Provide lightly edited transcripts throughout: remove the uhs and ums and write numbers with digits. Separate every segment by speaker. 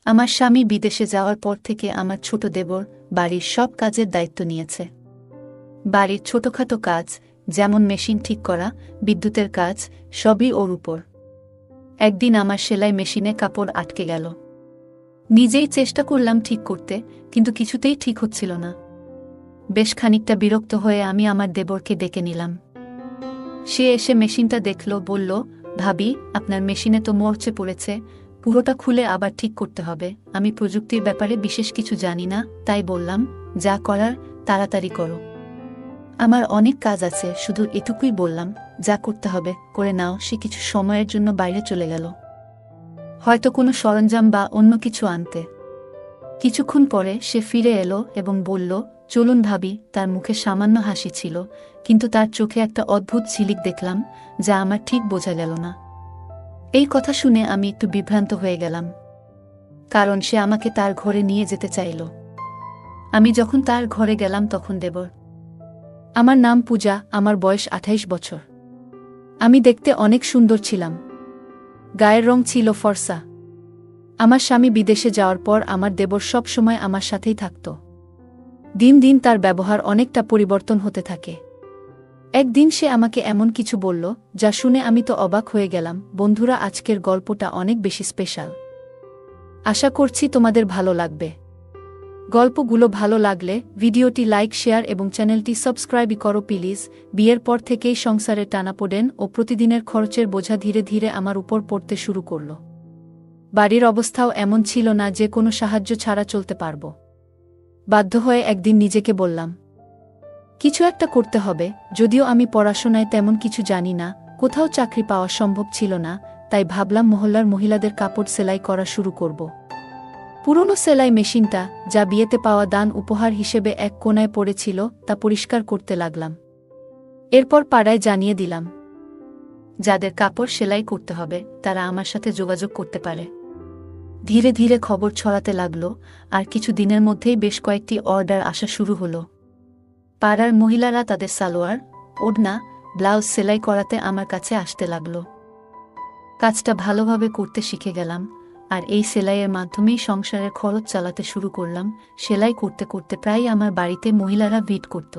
Speaker 1: আমার স্বামী বিদেশে যাওয়ার পর থেকে আমার ছোট দেবর বাড়ির সব কাজের দায়িত্ব নিয়েছে। বাড়ির ছোটখাটো কাজ, যেমন মেশিন ঠিক করা, বিদ্যুতের কাজ, সবই ওর উপর। একদিন আমার সেলাই মেশিনে কাপড় আটকে গেল। নিজেই চেষ্টা করলাম ঠিক করতে, কিন্তু কিছুতেই ঠিক হচ্ছিল না। বেশ খানিকটা বিরক্ত হয়ে আমি আমার দেবরকে ডেকে নিলাম। সে এসে মেশিনটা দেখল, বলল, ভাবি, আপনার মেশিনে তো মরচে পড়েছে, পুরোটা খুলে আবার ঠিক করতে হবে। আমি প্রযুক্তির ব্যাপারে বিশেষ কিছু জানি না, তাই বললাম, যা করার তাড়াতাড়ি করো। আমার অনেক কাজ আছে, শুধু এটুকুই বললাম, যা করতে হবে করে নাও। সে কিছু সময়ের জন্য বাইরে চলে গেল, হয়তো কোনো সরঞ্জাম বা অন্য কিছু আনতে। কিছুক্ষণ পরে সে ফিরে এলো এবং বলল, চলুন ভাবি। তার মুখে সামান্য হাসি ছিল, কিন্তু তার চোখে একটা অদ্ভুত ঝিলিক দেখলাম, যা আমার ঠিক বোঝা গেল না। এই কথা শুনে আমি একটু বিভ্রান্ত হয়ে গেলাম, কারণ সে আমাকে তার ঘরে নিয়ে যেতে চাইল। আমি যখন তার ঘরে গেলাম তখন দেবর। আমার নাম পূজা, আমার বয়স 28 বছর। আমি দেখতে অনেক সুন্দর ছিলাম, গায়ের রং ছিল ফর্সা। আমার স্বামী বিদেশে যাওয়ার পর আমার দেবর সব সময় আমার সাথেই থাকত। দিন দিন তার ব্যবহার অনেকটা পরিবর্তন হতে থাকে। একদিন সে আমাকে এমন কিছু বলল, যা শুনে আমি তো অবাক হয়ে গেলাম। বন্ধুরা, আজকের গল্পটা অনেক বেশি স্পেশাল। আশা করছি তোমাদের ভালো লাগবে। গল্পগুলো ভালো লাগলে ভিডিওটি লাইক, শেয়ার এবং চ্যানেলটি সাবস্ক্রাইব করো প্লিজ। বিয়ের পর থেকেই সংসারের টানাপোড়েন ও প্রতিদিনের খরচের বোঝা ধীরে ধীরে আমার উপর পড়তে শুরু করল। বাড়ির অবস্থাও এমন ছিল না যে কোনো সাহায্য ছাড়া চলতে পারব। বাধ্য হয়ে একদিন নিজেকে বললাম, কিছু একটা করতে হবে। যদিও আমি পড়াশোনায় তেমন কিছু জানি না, কোথাও চাকরি পাওয়া সম্ভব ছিল না, তাই ভাবলাম মহল্লার মহিলাদের কাপড় সেলাই করা শুরু করব। পুরনো সেলাই মেশিনটা, যা বিয়েতে পাওয়া দান উপহার হিসেবে এক কোণায় পড়েছিল, তা পরিষ্কার করতে লাগলাম। এরপর পাড়ায় জানিয়ে দিলাম, যাদের কাপড় সেলাই করতে হবে তারা আমার সাথে যোগাযোগ করতে পারে। ধীরে ধীরে খবর ছড়াতে লাগল, আর কিছু দিনের মধ্যেই বেশ কয়েকটি অর্ডার আসা শুরু হলো। পাড়ার মহিলারা তাদের সালোয়ার, ওড়না, ব্লাউজ সেলাই করাতে আমার কাছে আসতে লাগল। কাজটা ভালোভাবে করতে শিখে গেলাম, আর এই সেলাইয়ের মাধ্যমেই সংসারের খরচ চালাতে শুরু করলাম। সেলাই করতে করতে প্রায় আমার বাড়িতে মহিলারা ভিড় করত।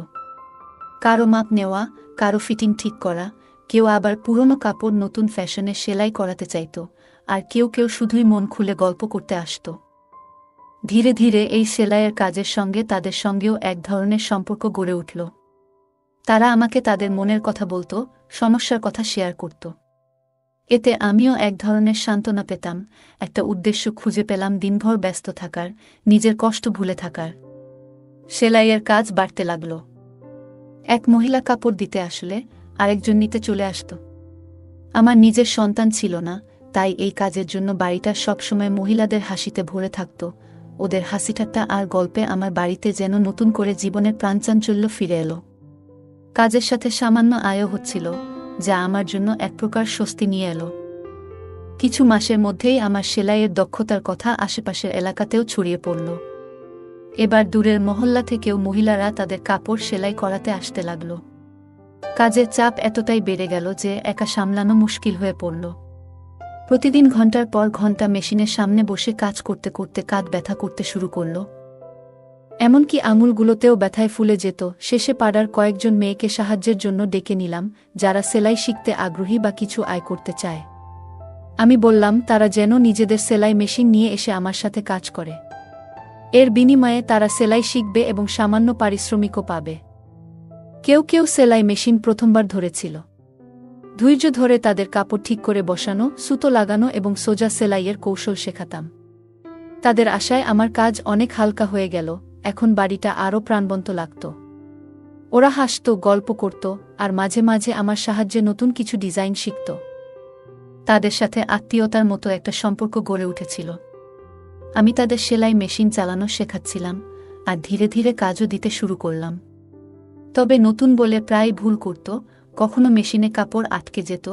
Speaker 1: কারো মাপ নেওয়া, কারো ফিটিং ঠিক করা, কেউ আবার পুরনো কাপড় নতুন ফ্যাশনে সেলাই করাতে চাইত, আর কেউ কেউ শুধুই মন খুলে গল্প করতে আসত। ধীরে ধীরে এই সেলাইয়ের কাজের সঙ্গে তাদের সঙ্গেও এক ধরনের সম্পর্ক গড়ে উঠল। তারা আমাকে তাদের মনের কথা বলত, সমস্যার কথা শেয়ার করত। এতে আমিও এক ধরনের সান্ত্বনা পেতাম, একটা উদ্দেশ্য খুঁজে পেলাম দিনভর ব্যস্ত থাকার, নিজের কষ্ট ভুলে থাকার। সেলাইয়ের কাজ বাড়তে লাগল। এক মহিলা কাপড় দিতে আসলে আরেকজন নিতে চলে আসত। আমার নিজের সন্তান ছিল না, তাই এই কাজের জন্য বাড়িটা সবসময় মহিলাদের হাসিতে ভরে থাকত। ওদের হাসিঠাট্টা আর গল্পে আমার বাড়িতে যেন নতুন করে জীবনের প্রাণচাঞ্চল্য ফিরে এলো। কাজের সাথে সামান্য আয়ও হচ্ছিল, যা আমার জন্য এক প্রকার স্বস্তি নিয়ে এলো। কিছু মাসের মধ্যেই আমার সেলাইয়ের দক্ষতার কথা আশেপাশের এলাকাতেও ছড়িয়ে পড়ল। এবার দূরের মহল্লা থেকেও মহিলারা তাদের কাপড় সেলাই করাতে আসতে লাগল। কাজের চাপ এতটাই বেড়ে গেল যে একা সামলানো মুশকিল হয়ে পড়ল। প্রতিদিন ঘন্টার পর ঘন্টা মেশিনের সামনে বসে কাজ করতে করতে কাঁধ ব্যথা করতে শুরু করল। এমনকি আঙুলগুলোতেও ব্যথায় ফুলে যেত। শেষে পাড়ার কয়েকজন মেয়েকে সাহায্যের জন্য ডেকে নিলাম, যারা সেলাই শিখতে আগ্রহী বা কিছু আয় করতে চায়। আমি বললাম তারা যেন নিজেদের সেলাই মেশিন নিয়ে এসে আমার সাথে কাজ করে। এর বিনিময়ে তারা সেলাই শিখবে এবং সামান্য পারিশ্রমিকও পাবে। কেউ কেউ সেলাই মেশিন প্রথমবার ধরেছিল। ধৈর্য ধরে তাদের কাপড় ঠিক করে বসানো, সুতো লাগানো এবং সোজা সেলাইয়ের কৌশল শেখাতাম। তাদের আশায় আমার কাজ অনেক হালকা হয়ে গেল। এখন বাড়িটা আরও প্রাণবন্ত লাগত। ওরা হাসত, গল্প করত, আর মাঝে মাঝে আমার সাহায্যে নতুন কিছু ডিজাইন শিখত। তাদের সাথে আত্মীয়তার মতো একটা সম্পর্ক গড়ে উঠেছিল। আমি তাদের সেলাই মেশিন চালানো শেখাচ্ছিলাম, আর ধীরে ধীরে কাজও দিতে শুরু করলাম। তবে নতুন বলে প্রায় ভুল করত। কখনো মেশিনে কাপড় আটকে যেত,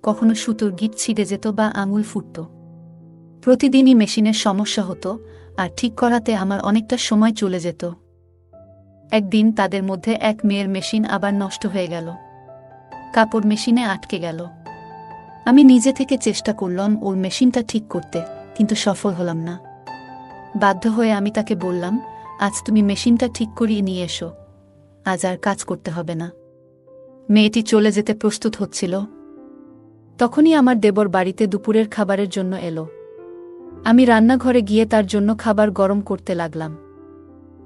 Speaker 1: কখনো সুতোর গিঁট ছিঁড়ে যেত বা আঙুল ফুটত। প্রতিদিনই মেশিনের সমস্যা হতো, আর ঠিক করাতে আমার অনেকটা সময় চলে যেত। একদিন তাদের মধ্যে এক মেয়ের মেশিন আবার নষ্ট হয়ে গেল। কাপড় মেশিনে আটকে গেল। আমি নিজে থেকে চেষ্টা করলাম ওর মেশিনটা ঠিক করতে, কিন্তু সফল হলাম না। বাধ্য হয়ে আমি তাকে বললাম, আজ তুমি মেশিনটা ঠিক করিয়ে নিয়ে এসো, আজ আর কাজ করতে হবে না। মেয়েটি চলে যেতে প্রস্তুত হচ্ছিল। তখনই আমার দেবর বাড়িতে দুপুরের খাবারের জন্য এলো। আমি রান্নাঘরে গিয়ে তার জন্য খাবার গরম করতে লাগলাম।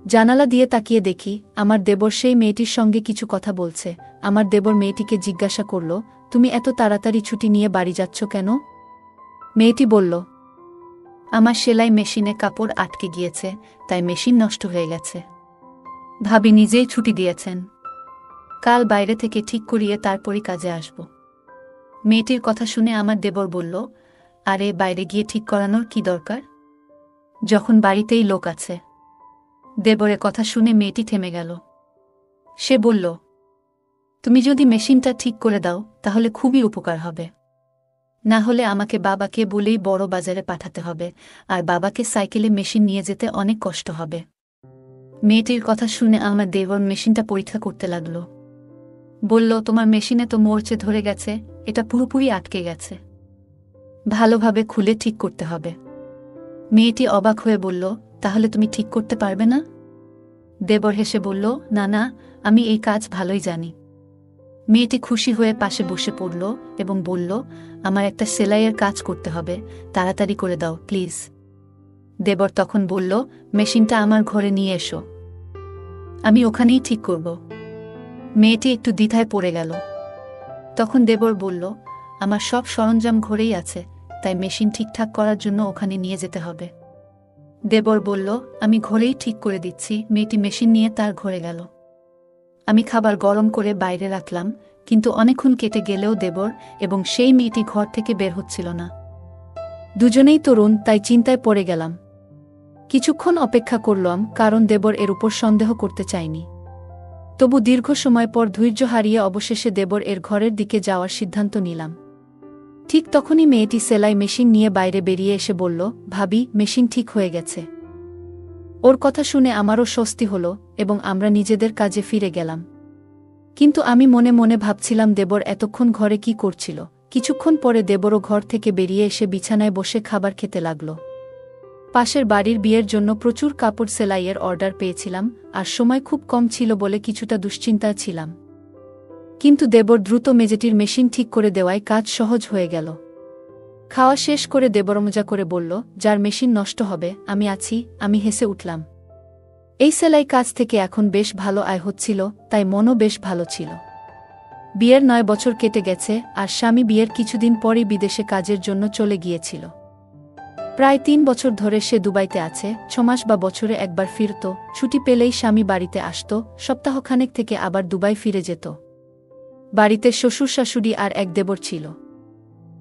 Speaker 1: জানালা দিয়ে তাকিয়ে দেখি আমার দেবর সেই মেয়েটির সঙ্গে কিছু কথা বলছে। আমার দেবর মেয়েটিকে জিজ্ঞাসা করল, তুমি এত তাড়াতাড়ি ছুটি নিয়ে বাড়ি যাচ্ছ কেন? মেয়েটি বলল, আমার সেলাই মেশিনে কাপড় আটকে গিয়েছে, তাই মেশিন নষ্ট হয়ে গেছে। ভাবি নিজেই ছুটি দিয়েছেন, কাল বাইরে থেকে ঠিক করিয়ে তারপরই কাজে আসব। মেয়েটির কথা শুনে আমার দেবর বলল, আরে বাইরে গিয়ে ঠিক করানোর কি দরকার, যখন বাড়িতেই লোক আছে। দেবরের কথা শুনে মেয়েটি থেমে গেল। সে বলল, তুমি যদি মেশিনটা ঠিক করে দাও তাহলে খুবই উপকার হবে, না হলে আমাকে বাবাকে বলেই বড় বাজারে পাঠাতে হবে, আর বাবাকে সাইকেলে মেশিন নিয়ে যেতে অনেক কষ্ট হবে। মেয়েটির কথা শুনে আমার দেবর মেশিনটা পরীক্ষা করতে লাগল। বলল, তোমার মেশিনে তো মরচে ধরে গেছে, এটা পুরোপুরি আটকে গেছে, ভালোভাবে খুলে ঠিক করতে হবে। মেয়েটি অবাক হয়ে বলল, তাহলে তুমি ঠিক করতে পারবে না? দেবর হেসে বলল, না না, আমি এই কাজ ভালোই জানি। মেয়েটি খুশি হয়ে পাশে বসে পড়ল এবং বলল, আমার একটা সেলাইয়ের কাজ করতে হবে, তাড়াতাড়ি করে দাও প্লিজ। দেবর তখন বলল, মেশিনটা আমার ঘরে নিয়ে এসো, আমি ওখানেই ঠিক করব। মেয়েটি একটু দ্বিধায় পড়ে গেল। তখন দেবর বলল, আমার সব সরঞ্জাম ঘরেই আছে, তাই মেশিন ঠিকঠাক করার জন্য ওখানে নিয়ে যেতে হবে। দেবর বলল, আমি ঘরেই ঠিক করে দিচ্ছি। মেয়েটি মেশিন নিয়ে তার ঘরে গেল। আমি খাবার গরম করে বাইরে রাখলাম, কিন্তু অনেকক্ষণ কেটে গেলেও দেবর এবং সেই মেয়েটি ঘর থেকে বের হচ্ছিল না। দুজনেই তরুণ, তাই চিন্তায় পড়ে গেলাম। কিছুক্ষণ অপেক্ষা করলাম, কারণ দেবর এর উপর সন্দেহ করতে চায়নি। তবু দীর্ঘ সময় পর ধৈর্য হারিয়ে অবশেষে দেবর এর ঘরের দিকে যাওয়ার সিদ্ধান্ত নিলাম। ঠিক তখনই মেয়েটি সেলাই মেশিন নিয়ে বাইরে বেরিয়ে এসে বলল, ভাবি, মেশিন ঠিক হয়ে গেছে। ওর কথা শুনে আমারও স্বস্তি হল এবং আমরা নিজেদের কাজে ফিরে গেলাম। কিন্তু আমি মনে মনে ভাবছিলাম, দেবর এতক্ষণ ঘরে কি করছিল। কিছুক্ষণ পরে দেবরও ঘর থেকে বেরিয়ে এসে বিছানায় বসে খাবার খেতে লাগল। পাশের বাড়ির বিয়ের জন্য প্রচুর কাপড় সেলাইয়ের অর্ডার পেয়েছিলাম, আর সময় খুব কম ছিল বলে কিছুটা দুশ্চিন্তায় ছিলাম। কিন্তু দেবর দ্রুত মেজেটির মেশিন ঠিক করে দেওয়ায় কাজ সহজ হয়ে গেল। খাওয়া শেষ করে দেবর মজা করে বলল, যার মেশিন নষ্ট হবে আমি আছি। আমি হেসে উঠলাম। এই সেলাই কাজ থেকে এখন বেশ ভালো আয় হচ্ছিল, তাই মনও বেশ ভালো ছিল। বিয়ের 9 বছর কেটে গেছে, আর স্বামী বিয়ের কিছুদিন পরই বিদেশে কাজের জন্য চলে গিয়েছিল। প্রায় 3 বছর ধরে সে দুবাইতে আছে। 6 মাস বা বছরে একবার ফিরত, ছুটি পেলেই স্বামী বাড়িতে আসত, সপ্তাহখানেক থেকে আবার দুবাই ফিরে যেত। বাড়িতে শ্বশুর শাশুড়ি আর এক দেবর ছিল।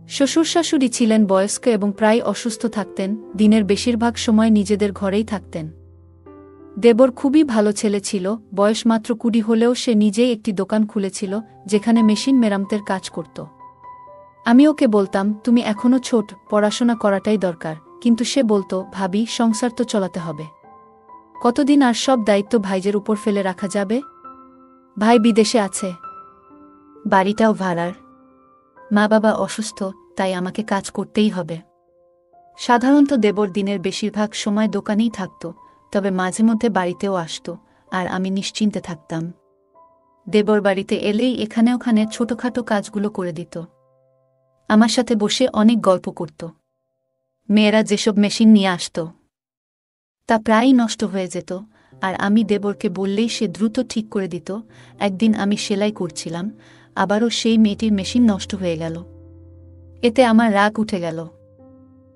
Speaker 1: শ্বশুর শাশুড়ি ছিলেন বয়স্ক এবং প্রায় অসুস্থ থাকতেন, দিনের বেশিরভাগ সময় নিজেদের ঘরেই থাকতেন। দেবর খুবই ভালো ছেলে ছিল, বয়স মাত্র 20 হলেও সে নিজেই একটি দোকান খুলেছিল যেখানে মেশিন মেরামতের কাজ করত। আমি ওকে বলতাম, তুমি এখনো ছোট, পড়াশোনা করাটাই দরকার, কিন্তু সে বলতো, ভাবি, সংসার তো চলাতে হবে, কতদিন আর সব দায়িত্ব ভাইজের উপর ফেলে রাখা যাবে? ভাই বিদেশে আছে, বাড়িটাও ভাড়ার, মা বাবা অসুস্থ, তাই আমাকে কাজ করতেই হবে। সাধারণত দেবর দিনের বেশিরভাগ সময় দোকানেই থাকত, তবে মাঝে মধ্যে বাড়িতেও আসত, আর আমি নিশ্চিন্তে থাকতাম। দেবর বাড়িতে এলেই এখানে ওখানে ছোটখাটো কাজগুলো করে দিত। আমার সাথে বসে অনেক গল্প করত। মেয়েরা যেসব মেশিন নিয়ে আসত তা প্রায়ই নষ্ট হয়ে যেত, আর আমি দেবরকে বললেই সে দ্রুত ঠিক করে দিত। একদিন আমি সেলাই করছিলাম, আবারও সেই মেয়েটির মেশিন নষ্ট হয়ে গেল। এতে আমার রাগ উঠে গেল।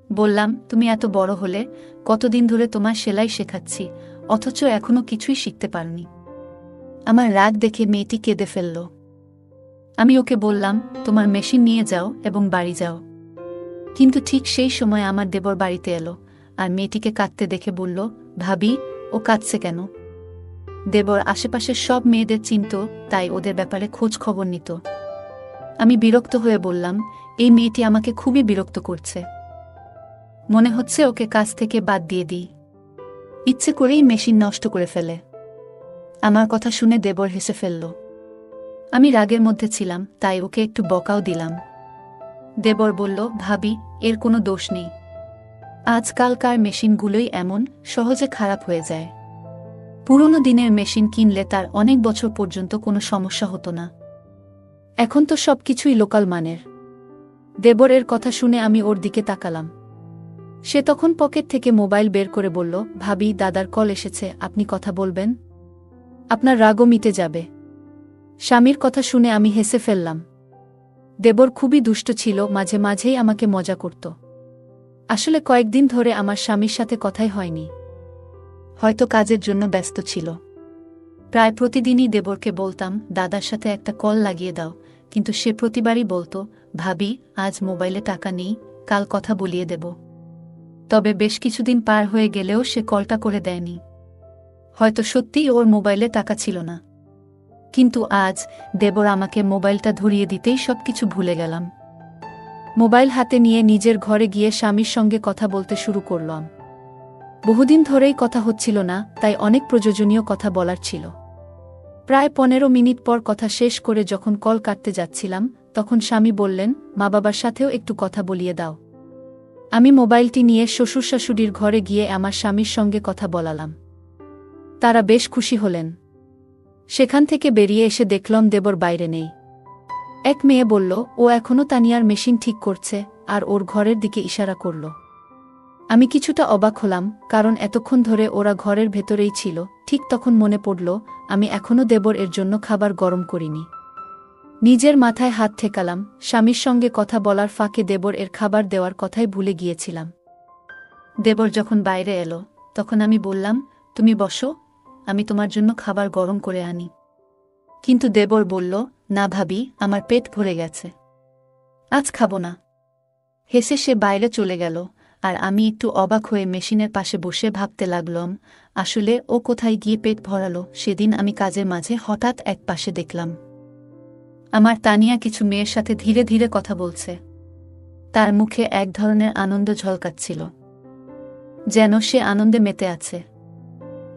Speaker 1: বললাম, তুমি এত বড় হলে, কতদিন ধরে তোমার সেলাই শেখাচ্ছি, অথচ এখনো কিছুই শিখতে পারনি। আমার রাগ দেখে মেয়েটি কেঁদে ফেলল। আমি ওকে বললাম, তোমার মেশিন নিয়ে যাও এবং বাড়ি যাও। কিন্তু ঠিক সেই সময় আমার দেবর বাড়িতে এলো, আর মেয়েটিকে কাঁদতে দেখে বলল, ভাবি, ও কাঁদছে কেন? দেবর আশেপাশের সব মেয়েদের চিনত, তাই ওদের ব্যাপারে খোঁজ খবর নিত। আমি বিরক্ত হয়ে বললাম, এই মেয়েটি আমাকে খুবই বিরক্ত করছে, মনে হচ্ছে ওকে কাজ থেকে বাদ দিয়ে দিই, ইচ্ছে করেই মেশিন নষ্ট করে ফেলে। আমার কথা শুনে দেবর হেসে ফেলল। আমি রাগের মধ্যে ছিলাম, তাই ওকে একটু বকাও দিলাম। দেবর বলল, ভাবি, এর কোনো দোষ নেই, আজকালকার মেশিনগুলোই এমন সহজে খারাপ হয়ে যায়। পুরনো দিনের মেশিন কিনলে তার অনেক বছর পর্যন্ত কোনো সমস্যা হতো না। এখন তো সবকিছুই লোকাল মানের। দেবরের কথা শুনে আমি ওর দিকে তাকালাম। সে তখন পকেট থেকে মোবাইল বের করে বলল, ভাবি, দাদার কল এসেছে, আপনি কথা বলবেন? আপনার রাগও মিটে যাবে। স্বামীর কথা শুনে আমি হেসে ফেললাম। দেবর খুবই দুষ্ট ছিল, মাঝে মাঝেই আমাকে মজা করত। আসলে কয়েকদিন ধরে আমার স্বামীর সাথে কথাই হয়নি। হয়তো কাজের জন্য ব্যস্ত ছিল। প্রায় প্রতিদিনই দেবরকে বলতাম, দাদার সাথে একটা কল লাগিয়ে দাও, কিন্তু সে প্রতিবারই বলতো, ভাবি, আজ মোবাইলে টাকা নেই, কাল কথা বলিয়ে দেব। তবে বেশ কিছুদিন পার হয়ে গেলেও সে কলটা করে দেয়নি। হয়তো সত্যিই ওর মোবাইলে টাকা ছিল না। কিন্তু আজ দেবর আমাকে মোবাইলটা ধরিয়ে দিতেই সবকিছু ভুলে গেলাম। মোবাইল হাতে নিয়ে নিজের ঘরে গিয়ে স্বামীর সঙ্গে কথা বলতে শুরু করলাম। বহুদিন ধরেই কথা হচ্ছিল না, তাই অনেক প্রয়োজনীয় কথা বলার ছিল। প্রায় 15 মিনিট পর কথা শেষ করে যখন কল কাটতে যাচ্ছিলাম, তখন স্বামী বললেন, মা বাবার সাথেও একটু কথা বলিয়ে দাও। আমি মোবাইলটি নিয়ে শ্বশুর শাশুড়ির ঘরে গিয়ে আমার স্বামীর সঙ্গে কথা বলালাম। তারা বেশ খুশি হলেন। সেখান থেকে বেরিয়ে এসে দেখলাম দেবর বাইরে নেই। এক মেয়ে বলল, ও এখনও তানিয়ার মেশিন ঠিক করছে, আর ওর ঘরের দিকে ইশারা করল। আমি কিছুটা অবাক হলাম, কারণ এতক্ষণ ধরে ওরা ঘরের ভেতরেই ছিল। ঠিক তখন মনে পড়ল, আমি এখনও দেবর এর জন্য খাবার গরম করিনি। নিজের মাথায় হাত ঠেকালাম। স্বামীর সঙ্গে কথা বলার ফাঁকে দেবর এর খাবার দেওয়ার কথাই ভুলে গিয়েছিলাম। দেবর যখন বাইরে এলো, তখন আমি বললাম, তুমি বসো, আমি তোমার জন্য খাবার গরম করে আনি। কিন্তু দেবর বলল, না ভাবি, আমার পেট ভরে গেছে, আজ খাবো না। হেসে সে বাইরে চলে গেল, আর আমি একটু অবাক হয়ে মেশিনের পাশে বসে ভাবতে লাগলাম, আসলে ও কোথায় গিয়ে পেট ভরালো। সেদিন আমি কাজের মাঝে হঠাৎ এক পাশে দেখলাম আমার তানিয়া কিছু মেয়ের সাথে ধীরে ধীরে কথা বলছে। তার মুখে এক ধরনের আনন্দ ঝলকাচ্ছিল, যেন সে আনন্দে মেতে আছে।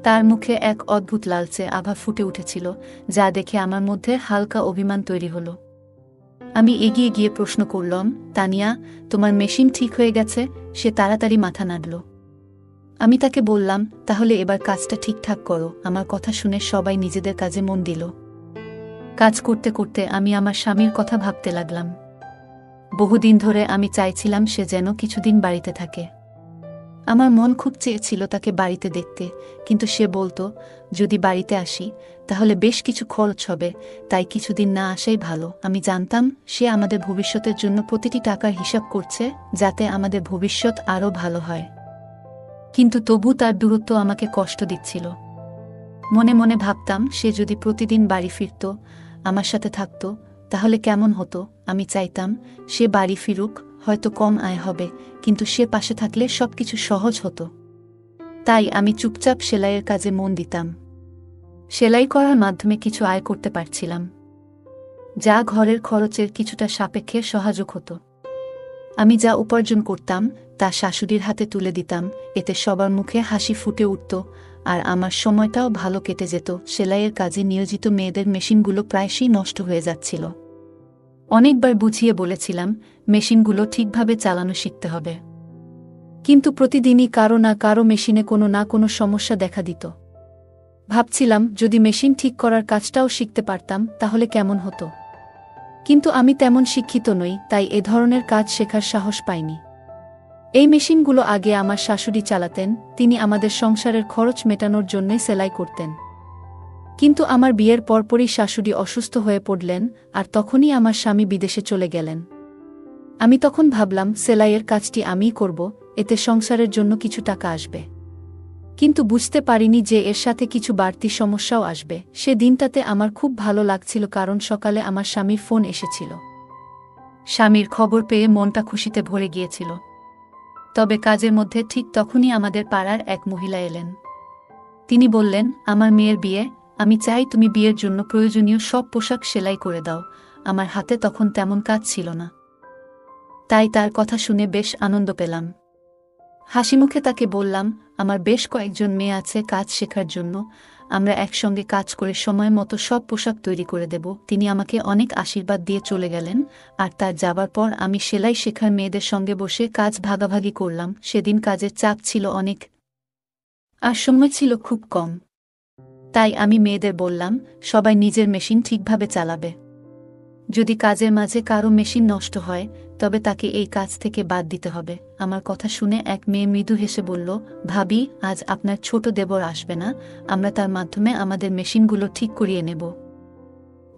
Speaker 1: তার মুখে এক অদ্ভুত লালচে আভা ফুটে উঠেছিল, যা দেখে আমার মধ্যে হালকা অভিমান তৈরি হলো। আমি এগিয়ে গিয়ে প্রশ্ন করলাম, তানিয়া, তোমার মেশিন ঠিক হয়ে গেছে? সে তাড়াতাড়ি মাথা নাড়ল। আমি তাকে বললাম, তাহলে এবার কাজটা ঠিকঠাক করো। আমার কথা শুনে সবাই নিজেদের কাজে মন দিল। কাজ করতে করতে আমি আমার স্বামীর কথা ভাবতে লাগলাম। বহুদিন ধরে আমি চাইছিলাম সে যেন কিছুদিন বাড়িতে থাকে। আমার মন খুব চেয়েছিল তাকে বাড়িতে দেখতে, কিন্তু সে বলতো, যদি বাড়িতে আসি তাহলে বেশ কিছু খরচ হবে, তাই কিছুদিন না আসাই ভালো। আমি জানতাম সে আমাদের ভবিষ্যতের জন্য প্রতিটি টাকার হিসাব করছে, যাতে আমাদের ভবিষ্যৎ আরও ভালো হয়। কিন্তু তবু তার দূরত্ব আমাকে কষ্ট দিচ্ছিল। মনে মনে ভাবতাম, সে যদি প্রতিদিন বাড়ি ফিরত, আমার সাথে থাকত, তাহলে কেমন হতো। আমি চাইতাম সে বাড়ি ফিরুক, হয়তো কম আয় হবে, কিন্তু সে পাশে থাকলে সবকিছু সহজ হতো। তাই আমি চুপচাপ সেলাইয়ের কাজে মন দিতাম। সেলাই করার মাধ্যমে কিছু আয় করতে পারছিলাম, যা ঘরের খরচের কিছুটা সাপেক্ষে সহায়ক হতো। আমি যা উপার্জন করতাম তা শাশুড়ির হাতে তুলে দিতাম, এতে সবার মুখে হাসি ফুটে উঠত, আর আমার সময়টাও ভালো কেটে যেত। সেলাইয়ের কাজে নিয়োজিত মেয়েদের মেশিনগুলো প্রায়শই নষ্ট হয়ে যাচ্ছিল। অনেকবার বুঝিয়ে বলেছিলাম, মেশিনগুলো ঠিকভাবে চালানো শিখতে হবে, কিন্তু প্রতিদিনই কারো না কারো মেশিনে কোনো না কোনো সমস্যা দেখা দিত। ভাবছিলাম, যদি মেশিন ঠিক করার কাজটাও শিখতে পারতাম তাহলে কেমন হতো। কিন্তু আমি তেমন শিক্ষিত নই, তাই এ ধরনের কাজ শেখার সাহস পাইনি। এই মেশিনগুলো আগে আমার শাশুড়ি চালাতেন, তিনি আমাদের সংসারের খরচ মেটানোর জন্যই সেলাই করতেন। কিন্তু আমার বিয়ের পরপরই শাশুড়ি অসুস্থ হয়ে পড়লেন, আর তখনই আমার স্বামী বিদেশে চলে গেলেন। আমি তখন ভাবলাম, সেলাইয়ের কাজটি আমিই করব, এতে সংসারের জন্য কিছু টাকা আসবে। কিন্তু বুঝতে পারিনি যে এর সাথে কিছু বাড়তি সমস্যাও আসবে। সে দিনটাতে আমার খুব ভালো লাগছিল, কারণ সকালে আমার স্বামীর ফোন এসেছিল। স্বামীর খবর পেয়ে মনটা খুশিতে ভরে গিয়েছিল। তবে কাজের মধ্যে ঠিক তখনই আমাদের পাড়ার এক মহিলা এলেন। তিনি বললেন, আমার মেয়ের বিয়ে, আমি চাই তুমি বিয়ের জন্য প্রয়োজনীয় সব পোশাক সেলাই করে দাও। আমার হাতে তখন তেমন কাজ ছিল না, তাই তার কথা শুনে বেশ আনন্দ পেলাম। হাসিমুখে তাকে বললাম, আমার বেশ কয়েকজন মেয়ে আছে কাজ শেখার জন্য, আমরা একসঙ্গে কাজ করে সময় মতো সব পোশাক তৈরি করে দেব। তিনি আমাকে অনেক আশীর্বাদ দিয়ে চলে গেলেন, আর তার যাবার পর আমি সেলাই শেখার মেয়েদের সঙ্গে বসে কাজ ভাগাভাগি করলাম। সেদিন কাজের চাপ ছিল অনেক, আর সময় ছিল খুব কম। তাই আমি মেয়েদের বললাম, সবাই নিজের মেশিন ঠিকভাবে চালাবে। যদি কাজের মাঝে কারো মেশিন নষ্ট হয়, তবে তাকে এই কাজ থেকে বাদ দিতে হবে। আমার কথা শুনে এক মেয়ে মৃদু হেসে বলল, ভাবি, আজ আপনার ছোট দেবর আসবে না, আমরা তার মাধ্যমে আমাদের মেশিনগুলো ঠিক করিয়ে নেব।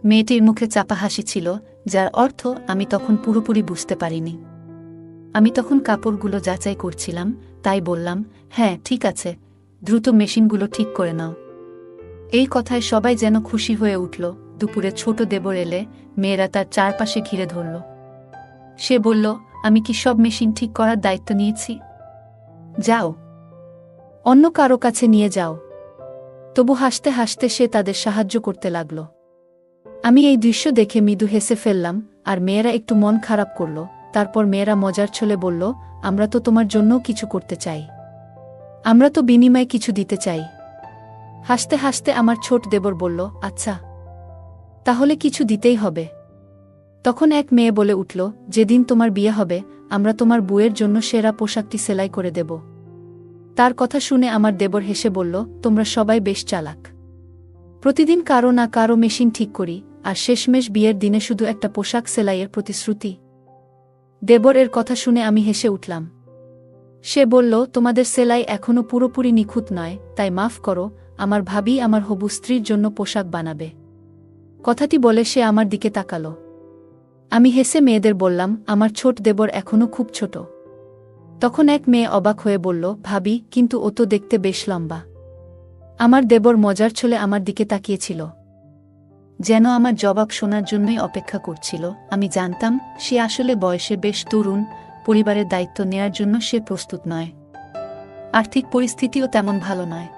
Speaker 1: মেয়েটির মুখে চাপা হাসি ছিল, যার অর্থ আমি তখন পুরোপুরি বুঝতে পারিনি। আমি তখন কাপড়গুলো যাচাই করছিলাম, তাই বললাম, হ্যাঁ ঠিক আছে, দ্রুত মেশিনগুলো ঠিক করে নাও। এই কথায় সবাই যেন খুশি হয়ে উঠল। দুপুরে ছোট দেবর এলে মেয়েরা তার চারপাশে ঘিরে ধরল। সে বলল, আমি কি সব মেশিন ঠিক করার দায়িত্ব নিয়েছি? যাও, অন্য কারো কাছে নিয়ে যাও। তবু হাসতে হাসতে সে তাদের সাহায্য করতে লাগল। আমি এই দৃশ্য দেখে মৃদু হেসে ফেললাম, আর মেয়েরা একটু মন খারাপ করল। তারপর মেয়েরা মজার ছলে বলল, আমরা তো তোমার জন্যও কিছু করতে চাই, আমরা তো বিনিময়ে কিছু দিতে চাই। হাসতে হাসতে আমার ছোট দেবর বলল, আচ্ছা, তাহলে কিছু দিতেই হবে। তখন এক মেয়ে বলে উঠল, যেদিন তোমার বিয়ে হবে, আমরা তোমার বউয়ের জন্য সেরা পোশাকটি সেলাই করে দেব। তার কথা শুনে আমার দেবর হেসে বলল, তোমরা সবাই বেশ চালাক। প্রতিদিন কারো না কারো মেশিন ঠিক করি, আর শেষমেশ বিয়ের দিনে শুধু একটা পোশাক সেলাইয়ের প্রতিশ্রুতি। দেবর এর কথা শুনে আমি হেসে উঠলাম। সে বলল, তোমাদের সেলাই এখনও পুরোপুরি নিখুঁত নয়, তাই মাফ করো, আমার ভাবি আমার হবু স্ত্রীর জন্য পোশাক বানাবে। কথাটি বলে সে আমার দিকে তাকালো। আমি হেসে মেয়েদের বললাম, আমার ছোট দেবর এখনও খুব ছোট। তখন এক মেয়ে অবাক হয়ে বলল, ভাবি, কিন্তু ও তো দেখতে বেশ লম্বা। আমার দেবর মজার ছলে আমার দিকে তাকিয়েছিল, যেন আমার জবাব শোনার জন্যই অপেক্ষা করছিল। আমি জানতাম সে আসলে বয়সে বেশ তরুণ, পরিবারের দায়িত্ব নেয়ার জন্য সে প্রস্তুত নয়। আর্থিক পরিস্থিতিও তেমন ভালো নয়।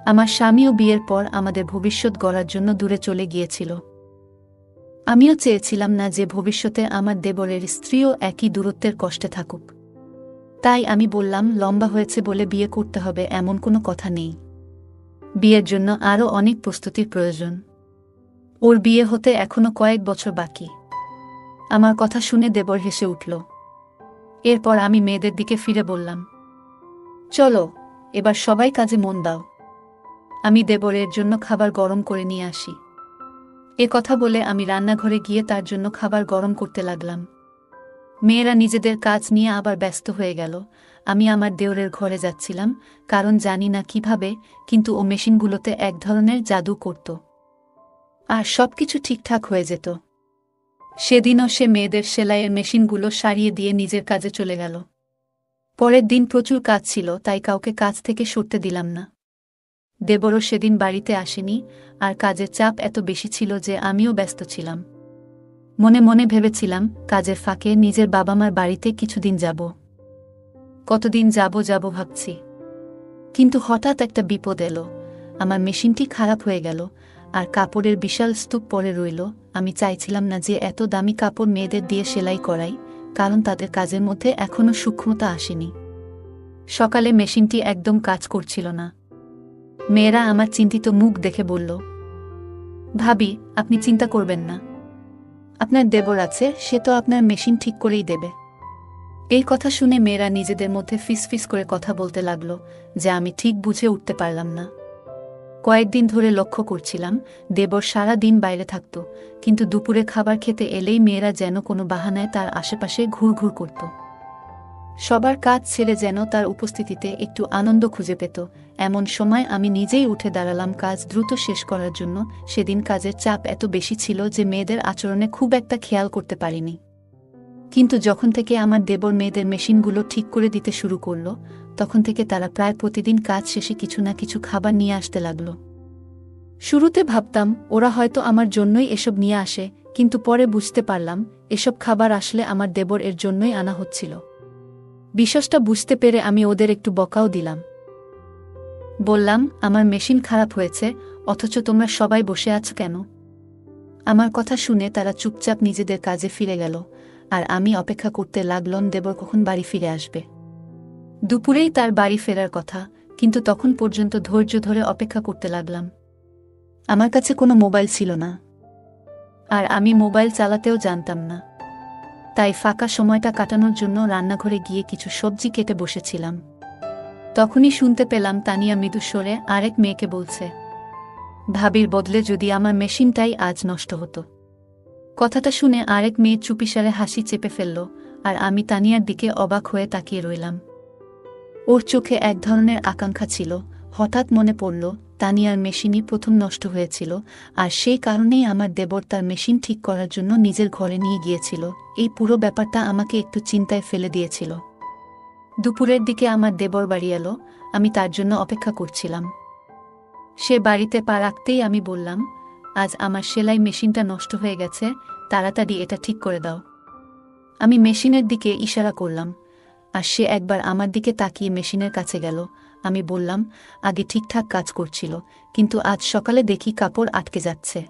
Speaker 1: আমার স্বামীও বিয়ের পর আমাদের ভবিষ্যৎ গড়ার জন্য দূরে চলে গিয়েছিল। আমিও চেয়েছিলাম না যে ভবিষ্যতে আমার দেবরের স্ত্রীও একই দূরত্বের কষ্টে থাকুক। তাই আমি বললাম, লম্বা হয়েছে বলে বিয়ে করতে হবে এমন কোনো কথা নেই। বিয়ের জন্য আরও অনেক প্রস্তুতির প্রয়োজন। ওর বিয়ে হতে এখনো কয়েক বছর বাকি। আমার কথা শুনে দেবর হেসে উঠল। এরপর আমি মেয়েদের দিকে ফিরে বললাম, চলো, এবার সবাই কাজে মন দাও। আমি দেবরের জন্য খাবার গরম করে নিয়ে আসি। এ কথা বলে আমি রান্নাঘরে গিয়ে তার জন্য খাবার গরম করতে লাগলাম। মেয়েরা নিজেদের কাজ নিয়ে আবার ব্যস্ত হয়ে গেল। আমি আমার দেওরের ঘরে যাচ্ছিলাম, কারণ জানি না কিভাবে, কিন্তু ও মেশিনগুলোতে এক ধরনের জাদু করত, আর সবকিছু ঠিকঠাক হয়ে যেত। সেদিনও সে মেয়েদের সেলাইয়ের মেশিনগুলো সারিয়ে দিয়ে নিজের কাজে চলে গেল। পরের দিন প্রচুর কাজ ছিল, তাই কাউকে কাজ থেকে সরতে দিলাম না। দেবরও সেদিন বাড়িতে আসেনি, আর কাজের চাপ এত বেশি ছিল যে আমিও ব্যস্ত ছিলাম। মনে মনে ভেবেছিলাম, কাজের ফাঁকে নিজের বাবা মার বাড়িতে কিছুদিন যাব। কতদিন যাব ভাবছি, কিন্তু হঠাৎ একটা বিপদ এলো। আমার মেশিনটি খারাপ হয়ে গেল, আর কাপড়ের বিশাল স্তূপ পড়ে রইল। আমি চাইছিলাম না যে এত দামি কাপড় মেয়েদের দিয়ে সেলাই করাই, কারণ তাদের কাজের মধ্যে এখনও সূক্ষ্মতা আসেনি। সকালে মেশিনটি একদম কাজ করছিল না। মেয়েরা আমার চিন্তিত মুখ দেখে বলল, ভাবি, আপনি চিন্তা করবেন না, আপনার দেবর আছে, সে তো আপনার মেশিন ঠিক করেই দেবে। এই কথা শুনে মেয়েরা নিজেদের মধ্যে ফিসফিস করে কথা বলতে লাগল, যা আমি ঠিক বুঝে উঠতে পারলাম না। কয়েকদিন ধরে লক্ষ্য করছিলাম, দেবর সারা দিন বাইরে থাকত, কিন্তু দুপুরে খাবার খেতে এলেই মেয়েরা যেন কোনো বাহানায় তার আশেপাশে ঘুরঘুর করত। সবার কাজ ছেড়ে যেন তার উপস্থিতিতে একটু আনন্দ খুঁজে পেত। এমন সময় আমি নিজেই উঠে দাঁড়ালাম কাজ দ্রুত শেষ করার জন্য। সেদিন কাজের চাপ এত বেশি ছিল যে মেয়েদের আচরণে খুব একটা খেয়াল করতে পারিনি। কিন্তু যখন থেকে আমার দেবর মেয়েদের মেশিনগুলো ঠিক করে দিতে শুরু করল, তখন থেকে তারা প্রায় প্রতিদিন কাজ শেষে কিছু না কিছু খাবার নিয়ে আসতে লাগল। শুরুতে ভাবতাম ওরা হয়তো আমার জন্যই এসব নিয়ে আসে, কিন্তু পরে বুঝতে পারলাম এসব খাবার আসলে আমার দেবর এর জন্যই আনা হচ্ছিল। বিষয়টা বুঝতে পেরে আমি ওদের একটু বকাও দিলাম। বললাম, আমার মেশিন খারাপ হয়েছে, অথচ তোমরা সবাই বসে আছো কেন? আমার কথা শুনে তারা চুপচাপ নিজেদের কাজে ফিরে গেল, আর আমি অপেক্ষা করতে লাগলাম দেবর কখন বাড়ি ফিরে আসবে। দুপুরেই তার বাড়ি ফেরার কথা, কিন্তু তখন পর্যন্ত ধৈর্য ধরে অপেক্ষা করতে লাগলাম। আমার কাছে কোনো মোবাইল ছিল না, আর আমি মোবাইল চালাতেও জানতাম না। তাই ফাঁকা সময়টা কাটানোর জন্য রান্নাঘরে গিয়ে কিছু সবজি কেটে বসেছিলাম। তখনই শুনতে পেলাম তানিয়া মৃদু স্বরে আরেক মেয়েকে বলছে, ভাবির বদলে যদি আমার মেশিনটাই আজ নষ্ট হতো। কথাটা শুনে আরেক মেয়ে চুপিসারে হাসি চেপে ফেলল, আর আমি তানিয়ার দিকে অবাক হয়ে তাকিয়ে রইলাম। ওর চোখে এক ধরনের আকাঙ্ক্ষা ছিল। হঠাৎ মনে পড়ল তানিয়ার মেশিনই প্রথম নষ্ট হয়েছিল, আর সেই কারণেই আমার দেবর তার মেশিন ঠিক করার জন্য নিজের ঘরে নিয়ে গিয়েছিল। এই পুরো ব্যাপারটা আমাকে একটু চিন্তায় ফেলে দিয়েছিল। দুপুরের দিকে আমার দেবর বাড়ি এলো। আমি তার জন্য অপেক্ষা করছিলাম। সে বাড়িতে পা রাখতেই আমি বললাম, আজ আমার সেলাই মেশিনটা নষ্ট হয়ে গেছে, তাড়াতাড়ি এটা ঠিক করে দাও। আমি মেশিনের দিকে ইশারা করলাম, আর সে একবার আমার দিকে তাকিয়ে মেশিনের কাছে গেল। আমি বললাম, আগে ঠিকঠাক কাজ করছিল, কিন্তু আজ সকালে দেখি কাপড় আটকে যাচ্ছে।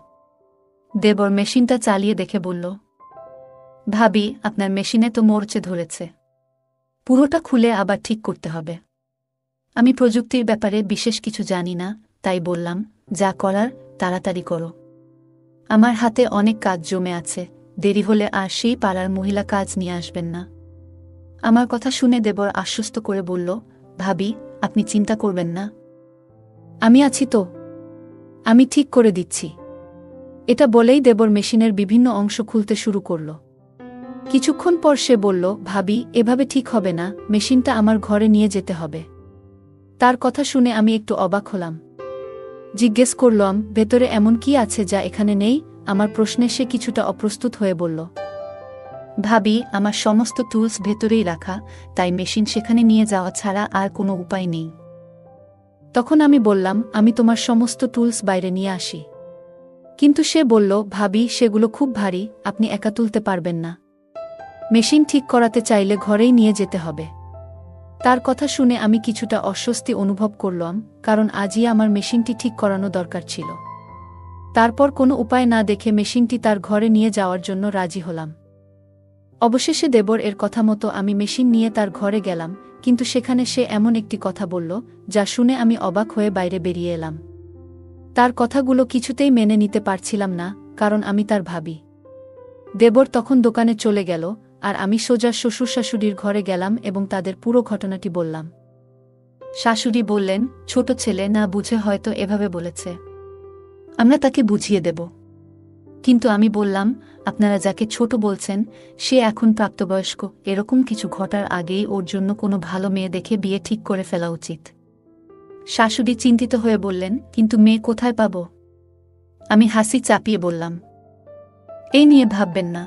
Speaker 1: দেবর মেশিনটা চালিয়ে দেখে বলল, ভাবি, আপনার মেশিনে তো মরচে ধরেছে, পুরোটা খুলে আবার ঠিক করতে হবে। আমি প্রযুক্তির ব্যাপারে বিশেষ কিছু জানি না, তাই বললাম, যা করার তাড়াতাড়ি করো। আমার হাতে অনেক কাজ জমে আছে, দেরি হলে আর সেই পাড়ার মহিলা কাজ নিয়ে আসবেন না। আমার কথা শুনে দেবর আশ্বস্ত করে বলল, ভাবি, আপনি চিন্তা করবেন না, আমি আছি তো, আমি ঠিক করে দিচ্ছি। এটা বলেই দেবর মেশিনের বিভিন্ন অংশ খুলতে শুরু করল। কিছুক্ষণ পর সে বলল, ভাবি, এভাবে ঠিক হবে না, মেশিনটা আমার ঘরে নিয়ে যেতে হবে। তার কথা শুনে আমি একটু অবাক হলাম। জিজ্ঞেস করলাম, ভেতরে এমন কি আছে যা এখানে নেই? আমার প্রশ্নে সে কিছুটা অপ্রস্তুত হয়ে বলল, ভাবি, আমার সমস্ত টুলস ভেতরেই রাখা, তাই মেশিন সেখানে নিয়ে যাওয়া ছাড়া আর কোনো উপায় নেই। তখন আমি বললাম, আমি তোমার সমস্ত টুলস বাইরে নিয়ে আসি। কিন্তু সে বলল, ভাবি, সেগুলো খুব ভারী, আপনি একা তুলতে পারবেন না। মেশিন ঠিক করাতে চাইলে ঘরেই নিয়ে যেতে হবে। তার কথা শুনে আমি কিছুটা অস্বস্তি অনুভব করলাম, কারণ আজই আমার মেশিনটি ঠিক করানো দরকার ছিল। তারপর কোনো উপায় না দেখে মেশিনটি তার ঘরে নিয়ে যাওয়ার জন্য রাজি হলাম। অবশেষে দেবর এর কথা মতো আমি মেশিন নিয়ে তার ঘরে গেলাম, কিন্তু সেখানে সে এমন একটি কথা বলল, যা শুনে আমি অবাক হয়ে বাইরে বেরিয়ে এলাম। তার কথাগুলো কিছুতেই মেনে নিতে পারছিলাম না, কারণ আমি তার ভাবি। দেবর তখন দোকানে চলে গেল, আর আমি সোজা শ্বশুর শাশুড়ির ঘরে গেলাম এবং তাদের পুরো ঘটনাটি বললাম। শাশুড়ি বললেন, ছোট ছেলে না বুঝে হয়তো এভাবে বলেছে, আমরা তাকে বুঝিয়ে দেব। কিন্তু আমি বললাম, আপনারা যাকে ছোট বলছেন সে এখন প্রাপ্তবয়স্ক, এরকম কিছু ঘটার আগেই ওর জন্য কোনো ভালো মেয়ে দেখে বিয়ে ঠিক করে ফেলা উচিত। শাশুড়ি চিন্তিত হয়ে বললেন, কিন্তু মেয়ে কোথায় পাব? আমি হাসি চাপিয়ে বললাম, এই নিয়ে ভাববেন না,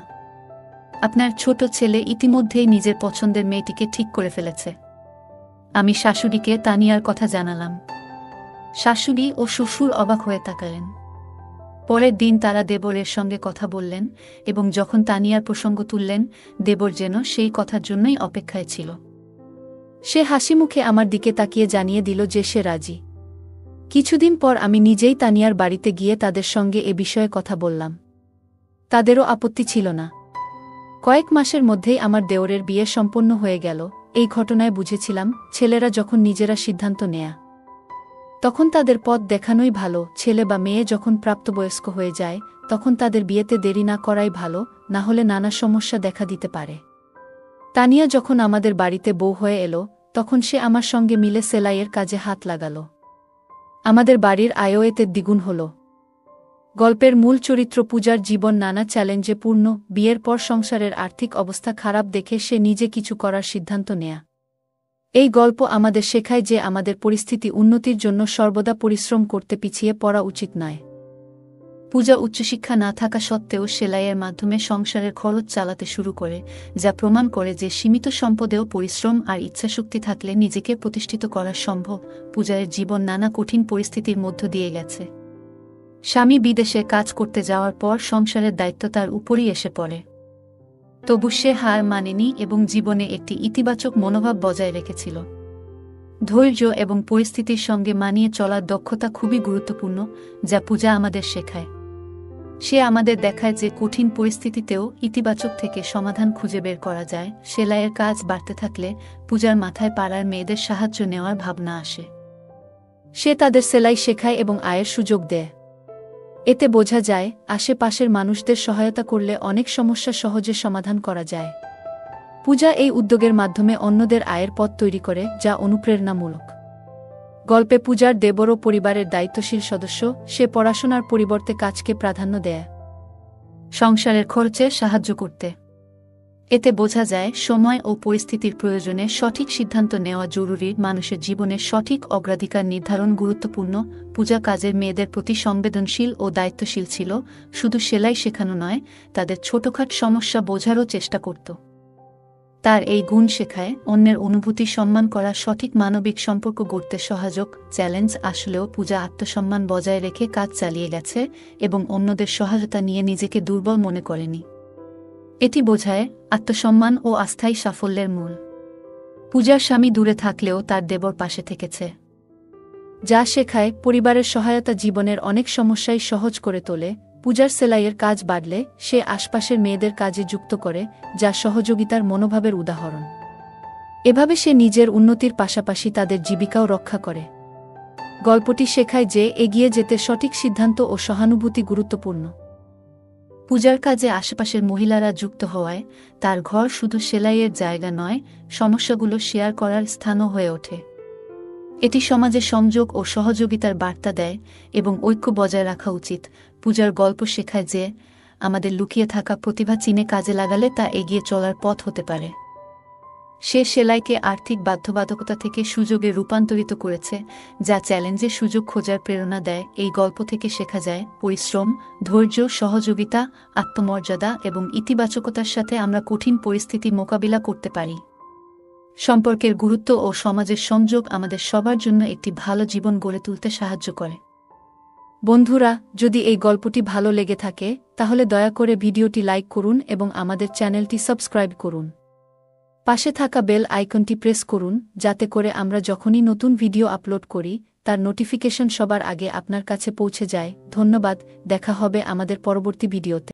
Speaker 1: আপনার ছোট ছেলে ইতিমধ্যেই নিজের পছন্দের মেয়েটিকে ঠিক করে ফেলেছে। আমি শাশুড়িকে তানিয়ার কথা জানালাম। শাশুড়ি ও শ্বশুর অবাক হয়ে তাকালেন। পরের দিন তারা দেবরের সঙ্গে কথা বললেন, এবং যখন তানিয়ার প্রসঙ্গ তুললেন, দেবর যেন সেই কথার জন্যই অপেক্ষায় ছিল। সে হাসি মুখে আমার দিকে তাকিয়ে জানিয়ে দিল যে সে রাজি। কিছুদিন পর আমি নিজেই তানিয়ার বাড়িতে গিয়ে তাদের সঙ্গে এ বিষয়ে কথা বললাম। তাদেরও আপত্তি ছিল না। কয়েক মাসের মধ্যেই আমার দেওরের বিয়ে সম্পন্ন হয়ে গেল। এই ঘটনায় বুঝেছিলাম, ছেলেরা যখন নিজেরা সিদ্ধান্ত নেয়া, তখন তাদের পথ দেখানোই ভালো। ছেলে বা মেয়ে যখন প্রাপ্তবয়স্ক হয়ে যায়, তখন তাদের বিয়েতে দেরি না করাই ভালো, না হলে নানা সমস্যা দেখা দিতে পারে। তানিয়া যখন আমাদের বাড়িতে বউ হয়ে এলো, তখন সে আমার সঙ্গে মিলে সেলাইয়ের কাজে হাত লাগালো। আমাদের বাড়ির আয়ও এতে দ্বিগুণ হল। গল্পের মূল চরিত্র পূজার জীবন নানা চ্যালেঞ্জে পূর্ণ। বিয়ের পর সংসারের আর্থিক অবস্থা খারাপ দেখে সে নিজে কিছু করার সিদ্ধান্ত নেয়া। এই গল্প আমাদের শেখায় যে আমাদের পরিস্থিতি উন্নতির জন্য সর্বদা পরিশ্রম করতে পিছিয়ে পড়া উচিত নয়। পূজা উচ্চশিক্ষা না থাকা সত্ত্বেও সেলাইয়ের মাধ্যমে সংসারের খরচ চালাতে শুরু করে, যা প্রমাণ করে যে সীমিত সম্পদেও পরিশ্রম আর ইচ্ছাশক্তি থাকলে নিজেকে প্রতিষ্ঠিত করা সম্ভব। পূজার জীবন নানা কঠিন পরিস্থিতির মধ্য দিয়ে গেছে। স্বামী বিদেশে কাজ করতে যাওয়ার পর সংসারের দায়িত্ব তার উপরই এসে পড়ে। তবু সে হার মানেনি এবং জীবনে একটি ইতিবাচক মনোভাব বজায় রেখেছিল। ধৈর্য এবং পরিস্থিতির সঙ্গে মানিয়ে চলার দক্ষতা খুবই গুরুত্বপূর্ণ, যা পূজা আমাদের শেখায়। সে আমাদের দেখায় যে কঠিন পরিস্থিতিতেও ইতিবাচক থেকে সমাধান খুঁজে বের করা যায়। সেলাইয়ের কাজ বাড়তে থাকলে পূজার মাথায় পাড়ার মেয়েদের সাহায্য নেওয়ার ভাবনা আসে। সে তাদের সেলাই শেখায় এবং আয়ের সুযোগ দেয়। এতে বোঝা যায় আশেপাশের মানুষদের সহায়তা করলে অনেক সমস্যা সহজে সমাধান করা যায়। পূজা এই উদ্যোগের মাধ্যমে অন্যদের আয়ের পথ তৈরি করে, যা অনুপ্রেরণামূলক। গল্পে পূজার দেবরও পরিবারের দায়িত্বশীল সদস্য। সে পড়াশোনার পরিবর্তে কাজকে প্রাধান্য দেয়, সংসারের খরচে সাহায্য করতে। এতে বোঝা যায় সময় ও পরিস্থিতির প্রয়োজনে সঠিক সিদ্ধান্ত নেওয়া জরুরি। মানুষের জীবনে সঠিক অগ্রাধিকার নির্ধারণ গুরুত্বপূর্ণ। পূজা কাজের মেয়েদের প্রতি সংবেদনশীল ও দায়িত্বশীল ছিল। শুধু সেলাই শেখানো নয়, তাদের ছোটখাট সমস্যা বোঝারও চেষ্টা করত। তার এই গুণ শেখায় অন্যের অনুভূতি সম্মান করা, সঠিক মানবিক সম্পর্ক গড়তে সহায়ক। চ্যালেঞ্জ আসলেও পূজা আত্মসম্মান বজায় রেখে কাজ চালিয়ে গেছে এবং অন্যদের সহায়তা নিয়ে নিজেকে দুর্বল মনে করেনি। এটি বোঝায় আত্মসম্মান ও আস্থাই সাফল্যের মূল। পূজার স্বামী দূরে থাকলেও তার দেবর পাশে থেকেছে, যা শেখায় পরিবারের সহায়তা জীবনের অনেক সমস্যাই সহজ করে তোলে। পূজার সেলাইয়ের কাজ বাড়লে সে আশপাশের মেয়েদের কাজে যুক্ত করে, যা সহযোগিতার মনোভাবের উদাহরণ। এভাবে সে নিজের উন্নতির পাশাপাশি তাদের জীবিকাও রক্ষা করে। গল্পটি শেখায় যে এগিয়ে যেতে সঠিক সিদ্ধান্ত ও সহানুভূতি গুরুত্বপূর্ণ। পূজার কাজে আশেপাশের মহিলারা যুক্ত হওয়ায় তার ঘর শুধু সেলাইয়ের জায়গা নয়, সমস্যাগুলো শেয়ার করার স্থানও হয়ে ওঠে। এটি সমাজে সংযোগ ও সহযোগিতার বার্তা দেয় এবং ঐক্য বজায় রাখা উচিত। পূজার গল্প শেখায় যে আমাদের লুকিয়ে থাকা প্রতিভা চিনে কাজে লাগালে তা এগিয়ে চলার পথ হতে পারে। সে সেলাইকে আর্থিক বাধ্যবাধকতা থেকে সুযোগে রূপান্তরিত করেছে, যা চ্যালেঞ্জে সুযোগ খোঁজার প্রেরণা দেয়। এই গল্প থেকে শেখা যায় পরিশ্রম, ধৈর্য, সহযোগিতা, আত্মমর্যাদা এবং ইতিবাচকতার সাথে আমরা কঠিন পরিস্থিতি মোকাবিলা করতে পারি। সম্পর্কের গুরুত্ব ও সমাজের সংযোগ আমাদের সবার জন্য একটি ভালো জীবন গড়ে তুলতে সাহায্য করে। বন্ধুরা, যদি এই গল্পটি ভালো লেগে থাকে তাহলে দয়া করে ভিডিওটি লাইক করুন এবং আমাদের চ্যানেলটি সাবস্ক্রাইব করুন। পাশে থাকা বেল আইকনটি প্রেস করুন, যাতে করে আমরা যখনই নতুন ভিডিও আপলোড করি তার নোটিফিকেশন সবার আগে আপনার কাছে পৌঁছে যায়। ধন্যবাদ। দেখা হবে আমাদের পরবর্তী ভিডিওতে।